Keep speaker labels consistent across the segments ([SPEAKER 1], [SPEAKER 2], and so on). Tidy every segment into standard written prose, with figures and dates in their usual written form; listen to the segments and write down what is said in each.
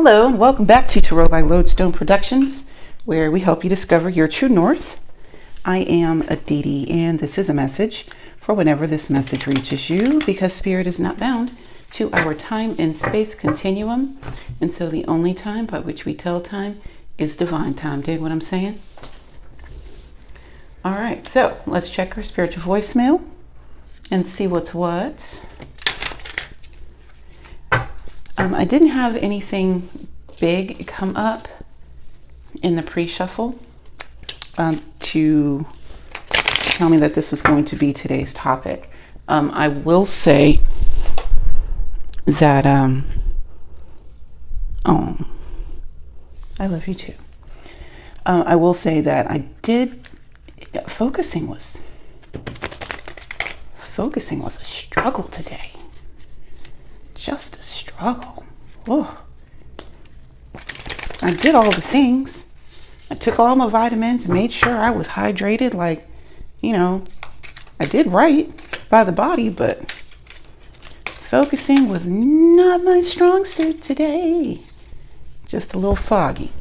[SPEAKER 1] Hello and welcome back to Tarot by Lodestone Productions, where we help you discover your true north. I am Aditi, and this is a message for whenever this message reaches you, because Spirit is not bound to our time and space continuum, and so the only time by which we tell time is divine time. Dig what I'm saying? All right, so let's check our spiritual voicemail and see what's what. I didn't have anything big come up in the pre-shuffle to tell me that this was going to be today's topic. I will say that, oh, I love you too. I will say that I did, focusing was a struggle today. Just a struggle. Oh. I did all the things. I took all my vitamins, made sure I was hydrated. Like, you know, I did right by the body, but focusing was not my strong suit today. Just a little foggy.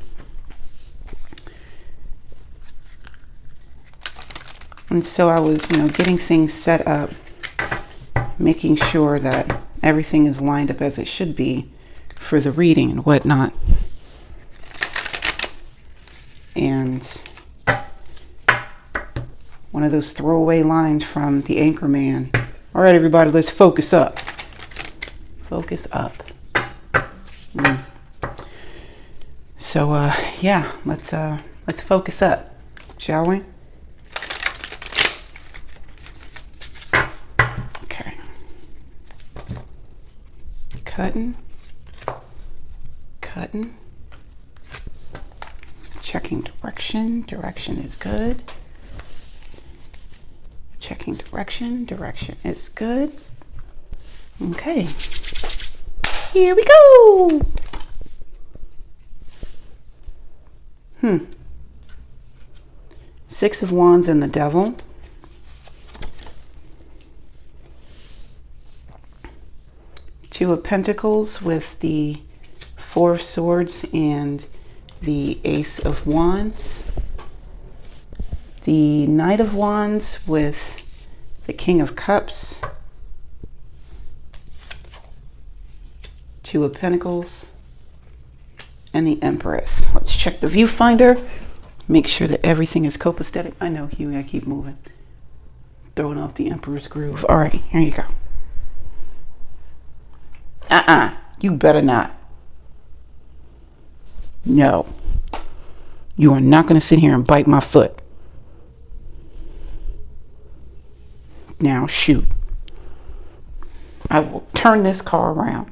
[SPEAKER 1] And so I was, getting things set up, making sure that everything is lined up as it should be for the reading and whatnot. And one of those throwaway lines from the Anchorman. All right, everybody, let's focus up. Focus up. So, yeah, let's focus up, shall we? Okay. Cutting. Checking direction. Direction is good. Checking direction. Direction is good. Okay. Here we go. Six of Wands and the Devil. Two of Pentacles with the Four of Swords and the Ace of Wands. The Knight of Wands with the King of Cups. Two of Pentacles and the Empress. Let's check the viewfinder. Make sure that everything is copacetic. I know, Huey, I keep moving. Throwing off the Emperor's groove. All right, here you go. You better not. No. You are not going to sit here and bite my foot. Now shoot. I will turn this car around.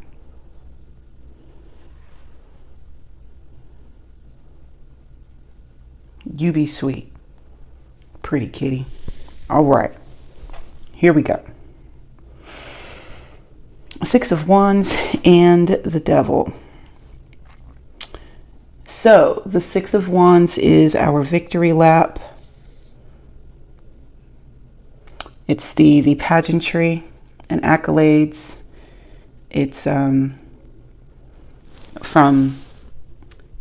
[SPEAKER 1] You be sweet. Pretty kitty. All right. Here we go. Six of Wands and the Devil. So the Six of Wands is our victory lap. It's the pageantry and accolades. It's from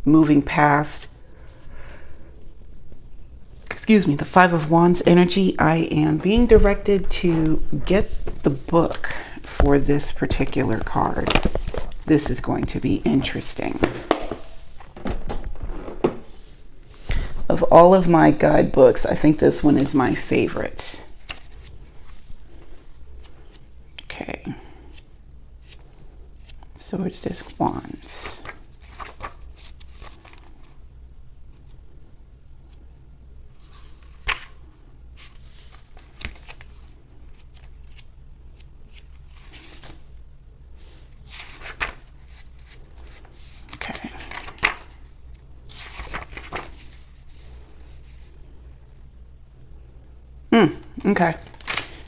[SPEAKER 1] moving past, the Five of Wands energy. I am being directed to get the book for this particular card. This is going to be interesting. Of all of my guidebooks, I think this one is my favorite. Okay. Swords to Wands. Okay,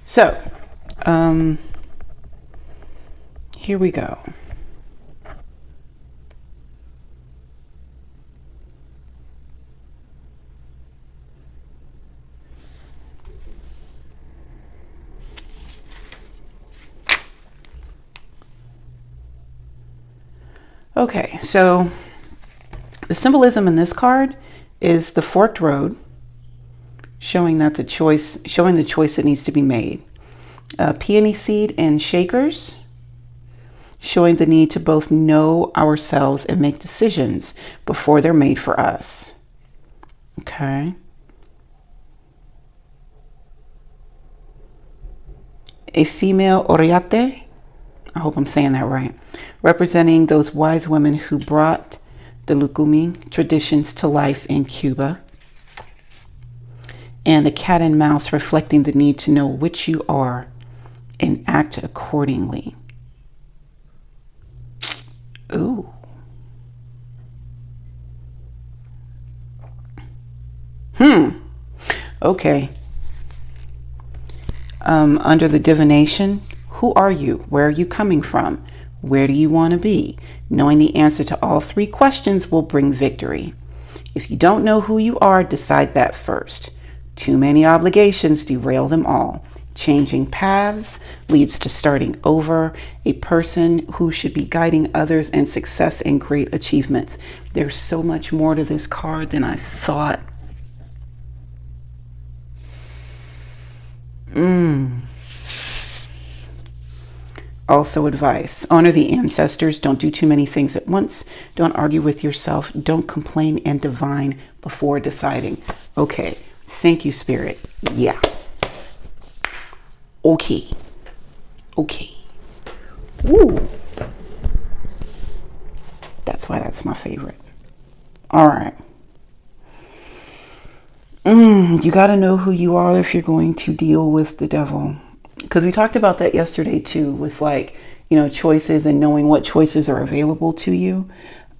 [SPEAKER 1] so here we go. Okay, so the symbolism in this card is the forked road, showing the choice that needs to be made. Peony seed and shakers, showing the need to both know ourselves and make decisions before they're made for us. Okay. A female oriate, I hope I'm saying that right, representing those wise women who brought the Lucumí traditions to life in Cuba. And a cat and mouse, reflecting the need to know which you are and act accordingly. Ooh. Okay. Under the divination, who are you? Where are you coming from? Where do you want to be? Knowing the answer to all three questions will bring victory. If you don't know who you are, decide that first. Too many obligations derail them all. Changing paths leads to starting over. A person who should be guiding others in success and great achievements. There's so much more to this card than I thought. Also advice. Honor the ancestors. Don't do too many things at once. Don't argue with yourself. Don't complain and divine before deciding. Okay. Thank you, Spirit. Yeah. Okay. Okay. Woo. That's why that's my favorite. All right. You got to know who you are if you're going to deal with the devil. Because we talked about that yesterday too, with like, choices and knowing what choices are available to you.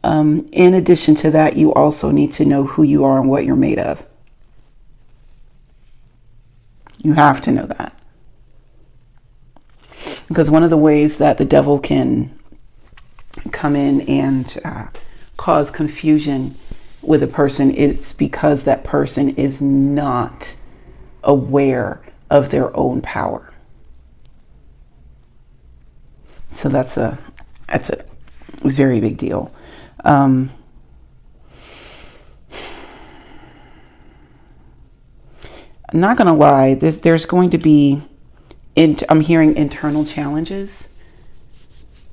[SPEAKER 1] In addition to that, you also need to know who you are and what you're made of. You have to know that. Because one of the ways that the devil can come in and cause confusion with a person is because that person is not aware of their own power. So that's a very big deal. I'm not gonna lie, there's going to be, I'm hearing internal challenges.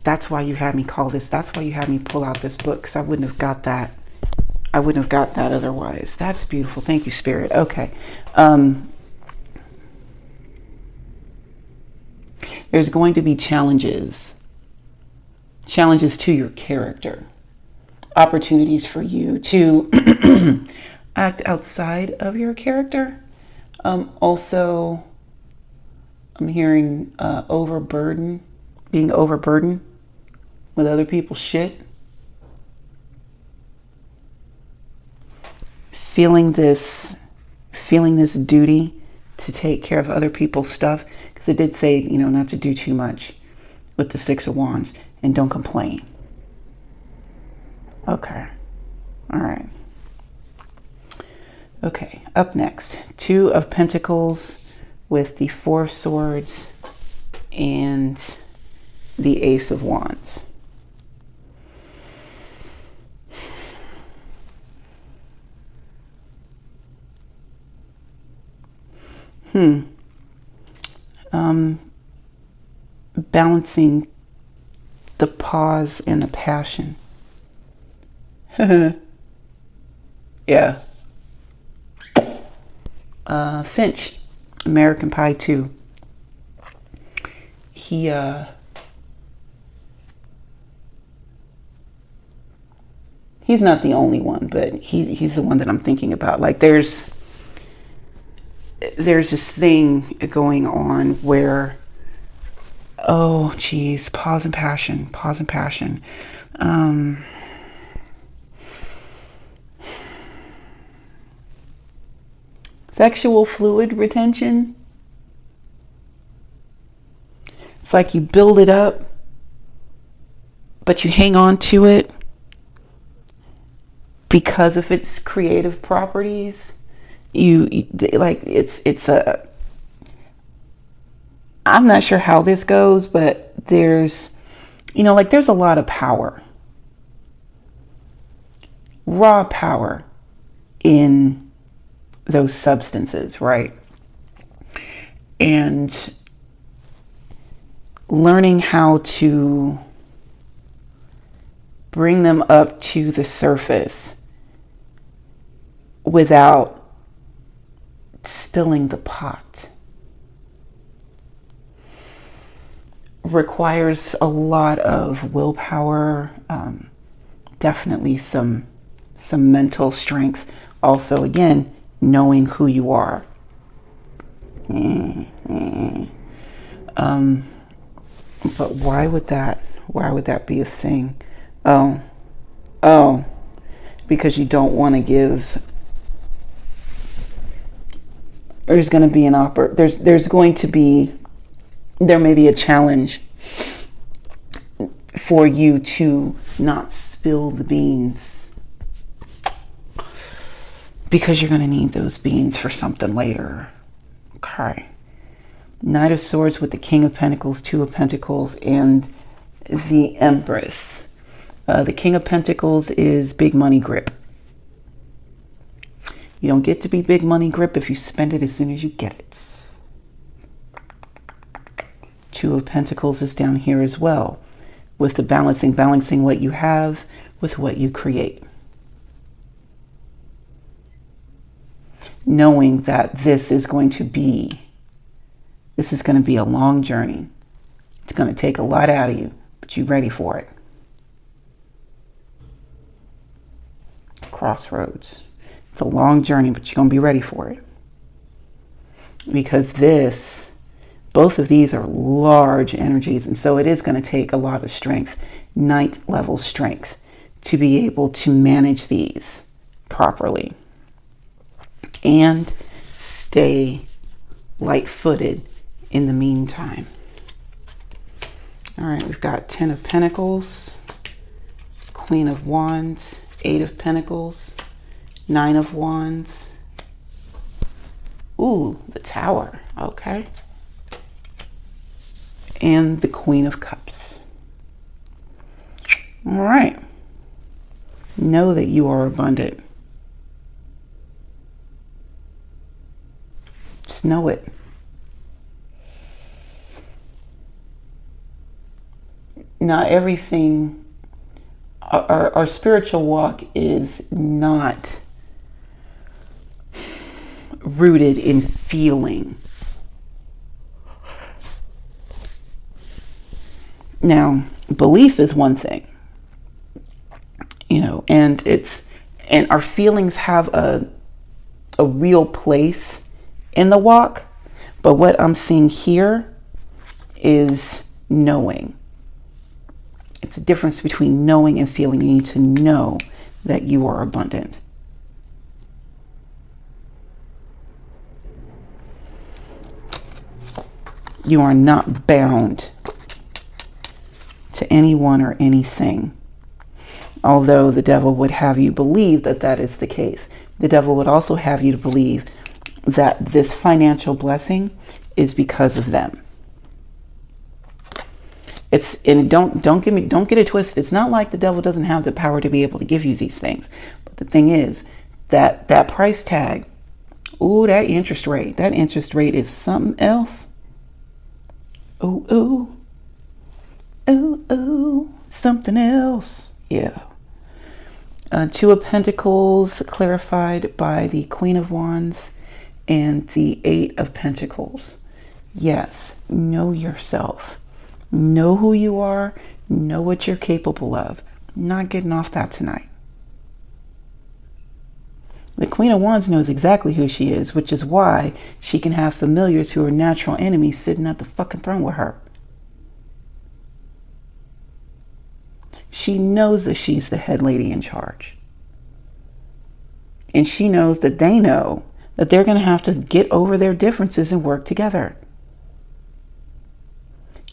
[SPEAKER 1] That's why you had me call this. That's why you had me pull out this book, because I wouldn't have got that. I wouldn't have got that otherwise. That's beautiful. Thank you, Spirit. Okay. There's going to be challenges to your character, opportunities for you to act outside of your character. Also, I'm hearing being overburdened with other people's shit. Feeling this duty to take care of other people's stuff, because it did say, not to do too much with the Six of Wands, and don't complain. Okay. All right. Okay, up next, Two of Pentacles with the Four of Swords and the Ace of Wands. Balancing the pause and the passion. Yeah. Finch, American Pie 2. He's not the only one, but he's the one that I'm thinking about. Like there's this thing going on where, oh geez, pause and passion. Sexual fluid retention. It's like you build it up, but you hang on to it because of its creative properties. I'm not sure how this goes, but there's a lot of power raw power in those substances, right? And learning how to bring them up to the surface without spilling the pot requires a lot of willpower, definitely some mental strength. Also, again, knowing who you are. But why would that be a thing? Oh, because you don't want to give. There's going to be there may be a challenge for you to not spill the beans, because you're going to need those beans for something later. Okay. Knight of Swords with the King of Pentacles, Two of Pentacles, and the Empress. The King of Pentacles is big money grip. You don't get to be big money grip if you spend it as soon as you get it. Two of Pentacles is down here as well, with the balancing what you have with what you create. Knowing that this is going to be a long journey. It's going to take a lot out of you, but you're ready for it. Crossroads. It's a long journey, but you're going to be ready for it. Because both of these are large energies, and so it is going to take a lot of strength, Knight level strength, to be able to manage these properly and stay light-footed in the meantime. All right, we've got 10 of Pentacles, Queen of Wands, 8 of Pentacles, 9 of Wands. Ooh, the Tower. Okay. And the Queen of Cups. All right. Know that you are abundant. Just know it. Not everything, our spiritual walk is not rooted in feeling. Now, belief is one thing, and our feelings have a real place in the walk, but what I'm seeing here is knowing. It's a difference between knowing and feeling. You need to know that you are abundant. You are not bound to anyone or anything. Although the devil would have you believe that that is the case. The devil would also have you to believe that this financial blessing is because of them. Don't get it twisted. It's not like the devil doesn't have the power to be able to give you these things. But the thing is that price tag, that interest rate is something else. Ooh, something else. Yeah. Two of Pentacles clarified by the Queen of Wands and the 8 of Pentacles. Yes, know yourself. Know who you are. Know what you're capable of. Not getting off that tonight. The Queen of Wands knows exactly who she is, which is why she can have familiars who are natural enemies sitting at the fucking throne with her. She knows that she's the head lady in charge. And she knows that they know that they're going to have to get over their differences and work together.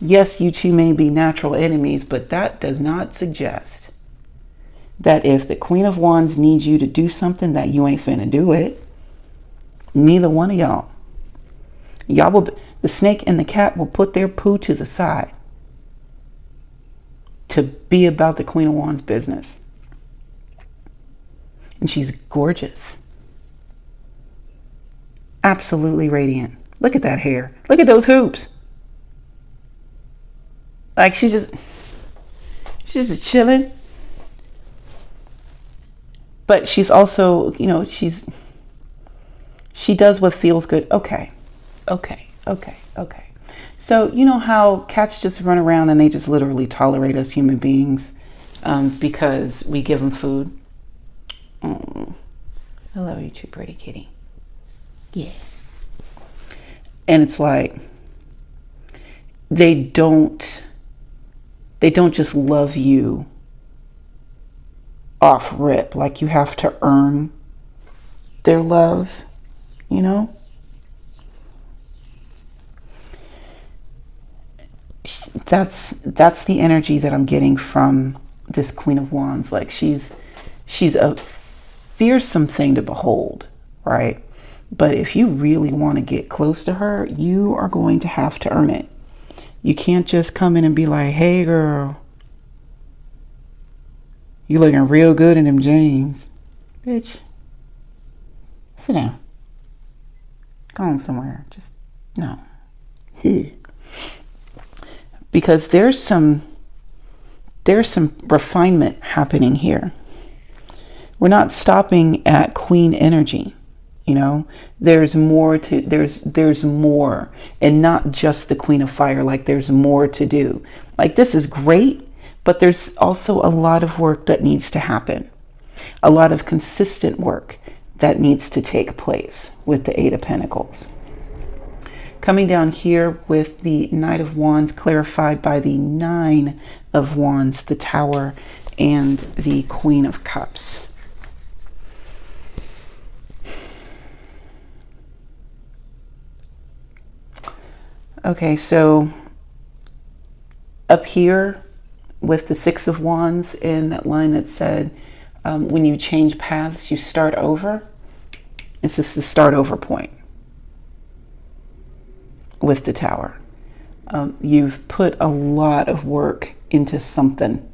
[SPEAKER 1] Yes, you two may be natural enemies, but that does not suggest that if the Queen of Wands needs you to do something, that you ain't finna do it. Neither one of y'all. The snake and the cat will put their poo to the side to be about the Queen of Wands business. and she's gorgeous. Absolutely radiant. Look at that hair. Look at those hoops. Like she's just chilling. But she's also, you know, she does what feels good. Okay. So you know how cats just run around and they just literally tolerate us human beings because we give them food. Oh, I love you too, pretty kitty. Yeah. And it's like they don't just love you off rip. Like you have to earn their love, you know? That's the energy that I'm getting from this Queen of Wands. Like she's a fearsome thing to behold, right? But if you really want to get close to her, you are going to have to earn it. You can't just come in and be like, hey girl, you looking real good in them jeans. Bitch, sit down. Go on somewhere. Just, no. Because there's some refinement happening here. We're not stopping at queen energy, you know. There's more, and not just the Queen of Fire. Like there's more to do. Like this is great, but there's also a lot of work that needs to happen. A lot of consistent work that needs to take place with the Eight of Pentacles. Coming down here with the Knight of Wands clarified by the Nine of Wands, the Tower, and the Queen of Cups. Okay, so up here with the Six of Wands and that line that said, when you change paths, you start over. It's just the start over point. With the Tower, you've put a lot of work into something.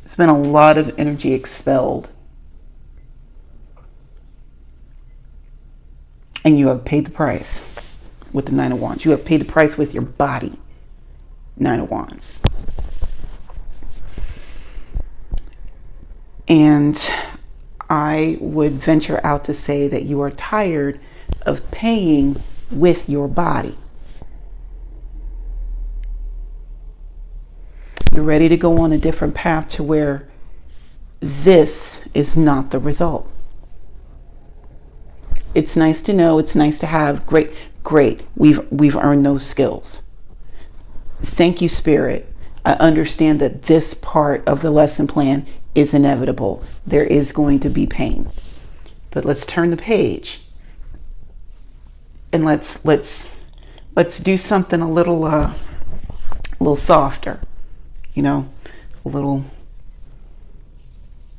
[SPEAKER 1] There's been a lot of energy expelled, and you have paid the price with the Nine of Wands. You have paid the price with your body. Nine of Wands. And I would venture out to say that you are tired of paying with your body. You're ready to go on a different path to where this is not the result. It's nice to know, it's nice to have. Great. We've earned those skills. Thank you, Spirit. I understand that this part of the lesson plan is inevitable. There is going to be pain. But let's turn the page. And let's do something a little softer, you know, a little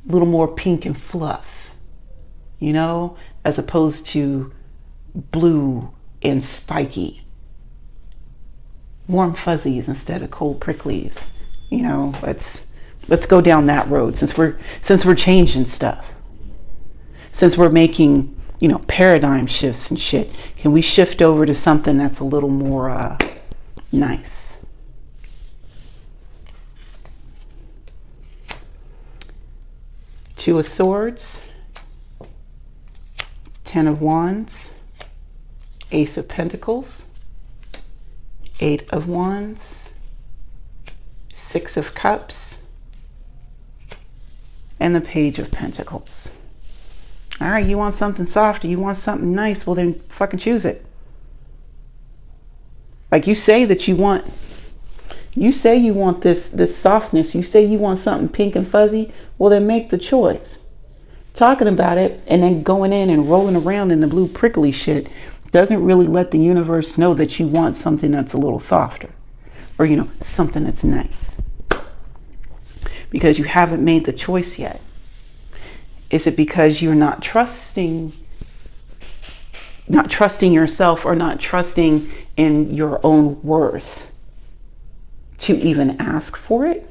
[SPEAKER 1] more pink and fluff, you know, as opposed to blue and spiky. Warm fuzzies instead of cold pricklies, you know. Let's go down that road since we're changing stuff, since we're making, you know, paradigm shifts and shit. Can we shift over to something that's a little more nice? Two of Swords, Ten of Wands, Ace of Pentacles, Eight of Wands, Six of Cups, and the Page of Pentacles. All right, you want something softer, you want something nice, well then fucking choose it. Like you say that you want this softness, you say you want something pink and fuzzy, well then make the choice. Talking about it and then going in and rolling around in the blue prickly shit doesn't really let the universe know that you want something that's a little softer, or, you know, something that's nice, because you haven't made the choice yet. Is it because you're not trusting yourself, or not trusting in your own worth to even ask for it?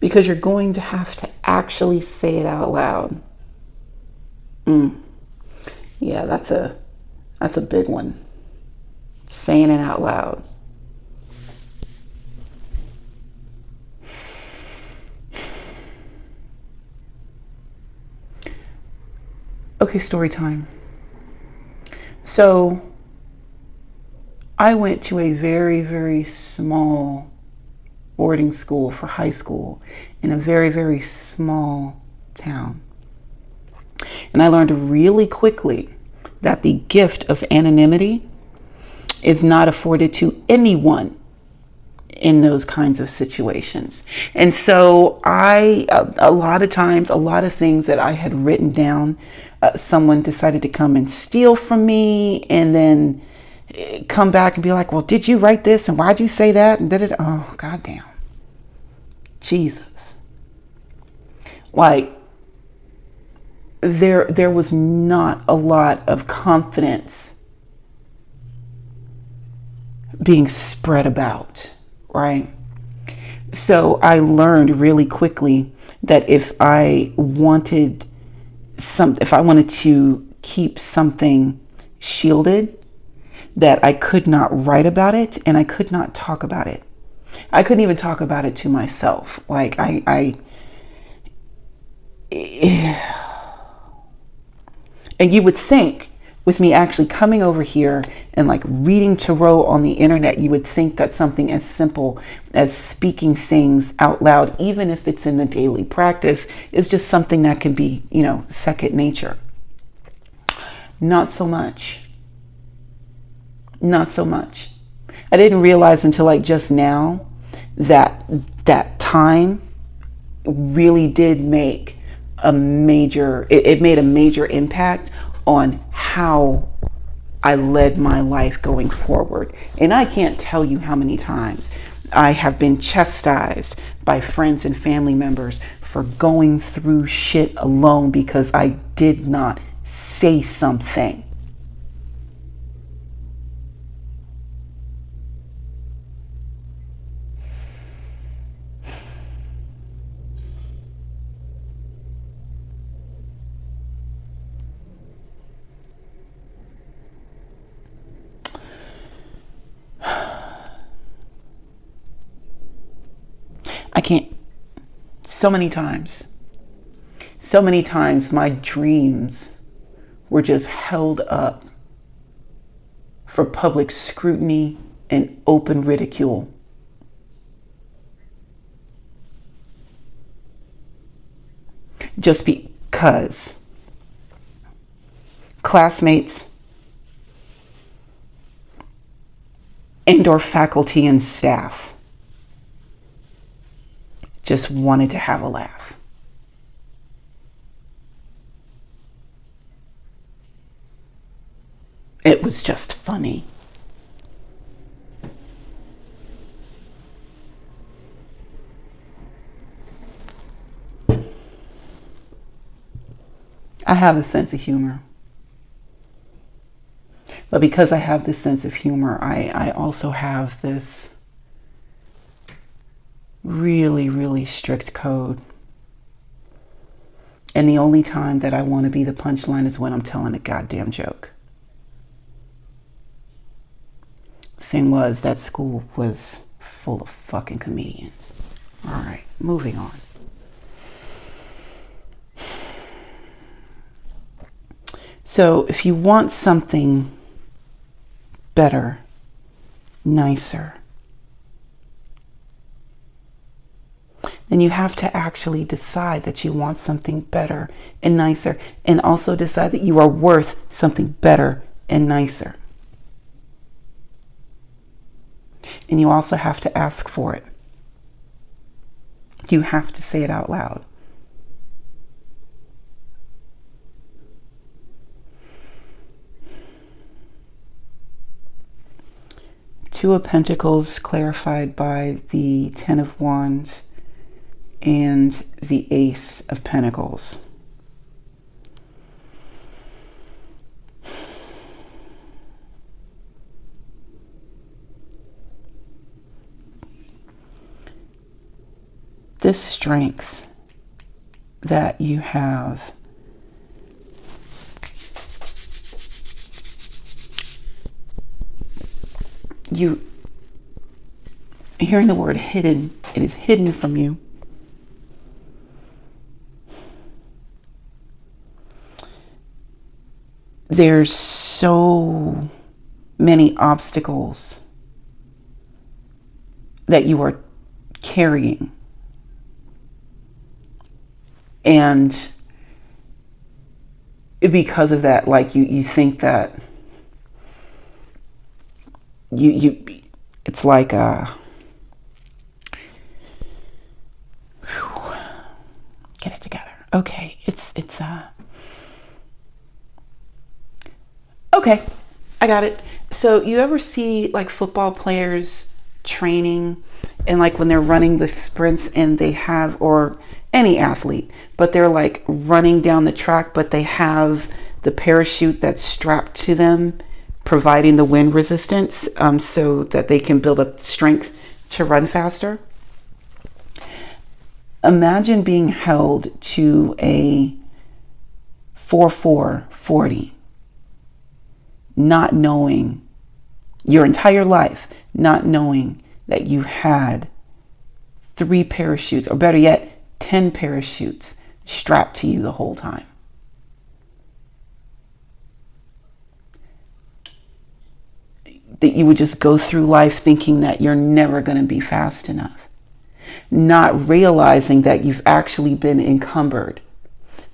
[SPEAKER 1] Because you're going to have to actually say it out loud. Yeah, that's a big one. Saying it out loud. Okay, story time. So I went to a very, very small boarding school for high school in a very, very small town. And I learned really quickly that the gift of anonymity is not afforded to anyone in those kinds of situations. And so a lot of times, a lot of things that I had written down, someone decided to come and steal from me and then come back and be like, well, did you write this? And why'd you say that? And oh, goddamn. Jesus. Like, there was not a lot of confidence being spread about, right? So I learned really quickly that if I wanted to keep something shielded, that I could not write about it and I could not talk about it. I couldn't even talk about it to myself. Like and you would think with me actually coming over here and like reading Tarot on the internet, you would think that something as simple as speaking things out loud, even if it's in the daily practice, is just something that can be, second nature. Not so much. Not so much. I didn't realize until like just now that time really did make it made a major impact on how I led my life going forward. And I can't tell you how many times I have been chastised by friends and family members for going through shit alone because I did not say something. I can't. So many times my dreams were just held up for public scrutiny and open ridicule. Just because classmates and or faculty and staff just wanted to have a laugh. It was just funny. I have a sense of humor. But because I have this sense of humor, I also have this really, really strict code. And the only time that I want to be the punchline is when I'm telling a goddamn joke. Thing was, that school was full of fucking comedians. All right, moving on. So if you want something better, nicer, then you have to actually decide that you want something better and nicer, and also decide that you are worth something better and nicer. And you also have to ask for it. You have to say it out loud. Two of Pentacles clarified by the Ten of Wands and the Ace of Pentacles. This strength that you have hearing the word hidden. It is hidden from you. There's so many obstacles that you are carrying. And because of that, like you think that it's like get it together. Okay, it's okay, I got it. So you ever see like football players training, and like when they're running the sprints and they have, or any athlete, but they're like running down the track, but they have the parachute that's strapped to them, providing the wind resistance, so that they can build up strength to run faster. Imagine being held to a 4-4-40, not knowing your entire life, not knowing that you had 3 parachutes, or better yet, 10 parachutes strapped to you the whole time. That you would just go through life thinking that you're never going to be fast enough, not realizing that you've actually been encumbered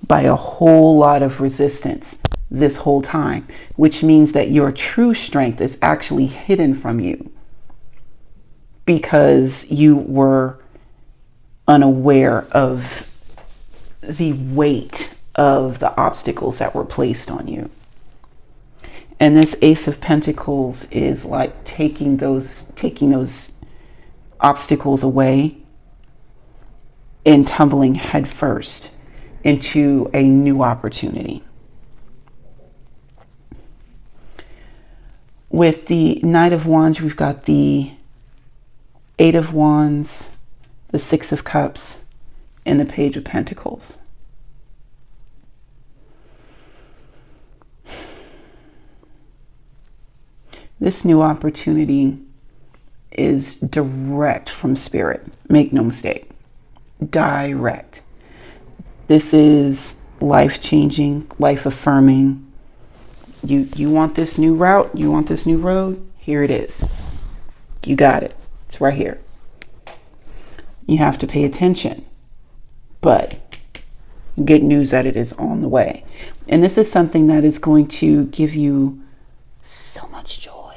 [SPEAKER 1] by a whole lot of resistance this whole time, which means that your true strength is actually hidden from you because you were unaware of the weight of the obstacles that were placed on you. And this Ace of Pentacles is like taking those obstacles away and tumbling headfirst into a new opportunity. With the Knight of Wands, we've got the 8 of Wands, the 6 of Cups, and the Page of Pentacles. This new opportunity is direct from Spirit. Make no mistake. Direct. This is life-changing, life-affirming. You want this new route? You want this new road? Here it is. You got it. It's right here. You have to pay attention. But good news that it is on the way. And this is something that is going to give you so much joy.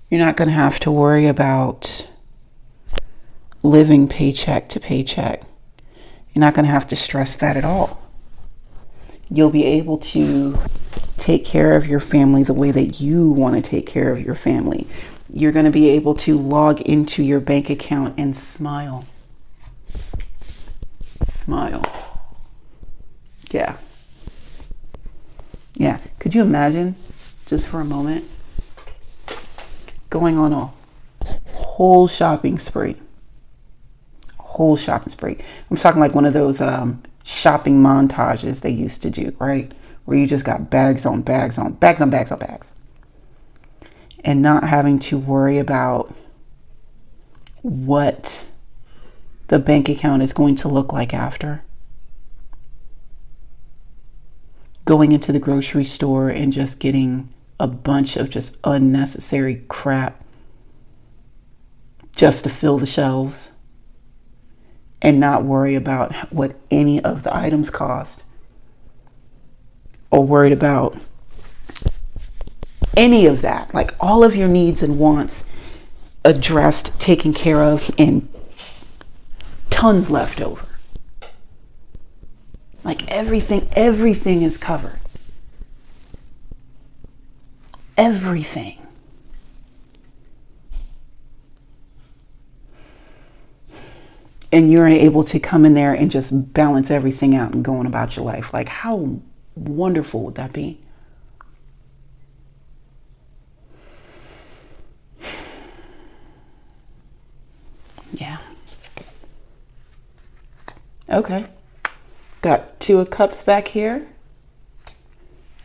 [SPEAKER 1] You're not going to have to worry about living paycheck to paycheck. You're not going to have to stress that at all. You'll be able to take care of your family the way that you want to take care of your family. You're going to be able to log into your bank account and smile. Smile. Yeah. Yeah. Could you imagine, just for a moment, going on a whole shopping spree? Whole shopping spree. I'm talking like one of those shopping montages they used to do, right? Where you just got bags on bags on bags on bags on bags. And not having to worry about what the bank account is going to look like after. Going into the grocery store and just getting a bunch of just unnecessary crap just to fill the shelves. And not worry about what any of the items cost, or worried about any of that. Like all of your needs and wants addressed, taken care of, and tons left over. Like everything is covered. Everything. And you're able to come in there and just balance everything out and going about your life. Like, how wonderful would that be? Yeah. Okay. Got 2 of Cups back here.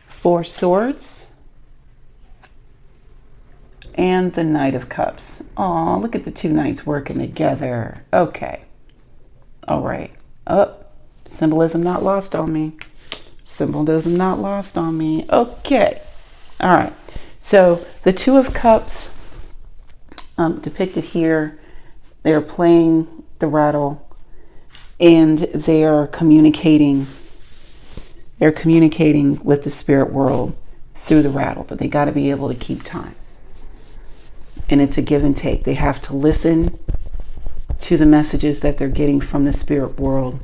[SPEAKER 1] 4 Swords. And the Knight of Cups. Aw, look at the 2 knights working together. Okay. All right. Oh, symbolism not lost on me. Symbolism not lost on me. Okay. All right. So the 2 of Cups depicted here, they're playing the rattle and they are communicating. They're communicating with the spirit world through the rattle, but they got to be able to keep time. And it's a give and take. They have to listen to the messages that they're getting from the spirit world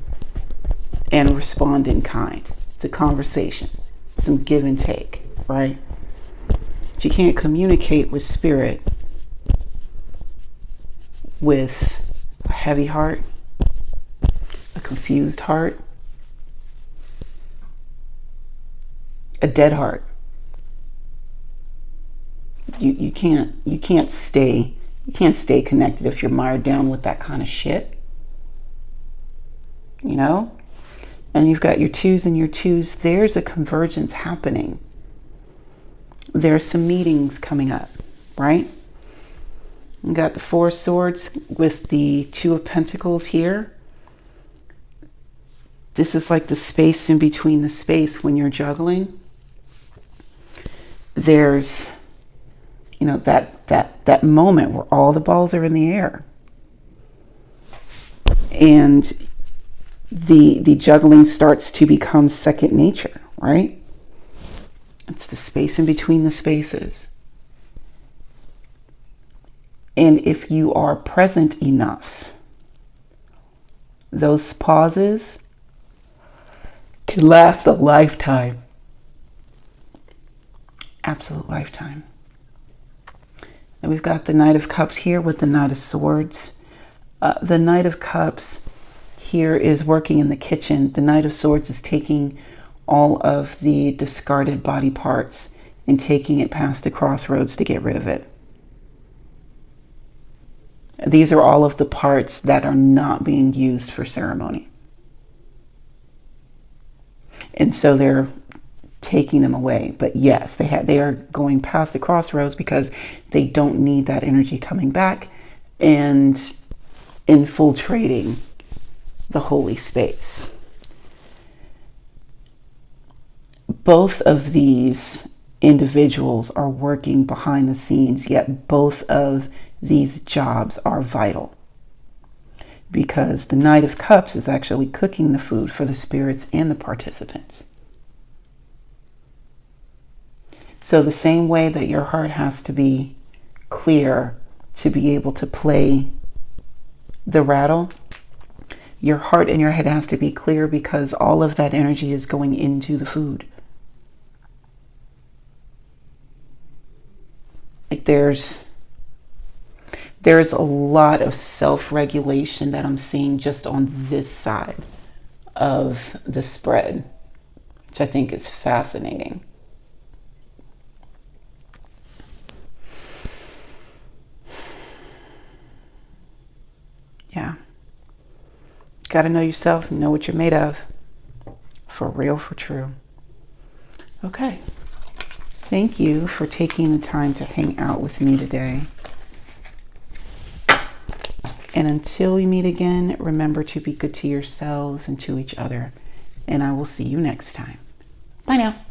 [SPEAKER 1] and respond in kind. It's a conversation, some give and take, right? But you can't communicate with spirit with a heavy heart, a confused heart, a dead heart. You can't stay connected if you're mired down with that kind of shit, you know. And you've got your 2s and your 2s. There's a convergence happening. There's some meetings coming up, right? You got the 4 Swords with the 2 of Pentacles here. This is like the space in between the space when you're juggling. There's, you know, that moment where all the balls are in the air. And the juggling starts to become second nature, right? It's the space in between the spaces. And if you are present enough, those pauses can last a lifetime. Absolute lifetime. And we've got the Knight of Cups here with the Knight of Swords. The Knight of Cups here is working in the kitchen. The Knight of Swords is taking all of the discarded body parts and taking it past the crossroads to get rid of it. These are all of the parts that are not being used for ceremony. And so they're taking them away. But yes, they are going past the crossroads because they don't need that energy coming back and infiltrating the holy space. Both of these individuals are working behind the scenes, yet both of these jobs are vital because the Knight of Cups is actually cooking the food for the spirits and the participants. So the same way that your heart has to be clear to be able to play the rattle, your heart and your head has to be clear because all of that energy is going into the food. Like there's a lot of self-regulation that I'm seeing just on this side of the spread, which I think is fascinating. Yeah. Got to know yourself, know what you're made of. For real, for true. Okay. Thank you for taking the time to hang out with me today. And until we meet again, remember to be good to yourselves and to each other. And I will see you next time. Bye now.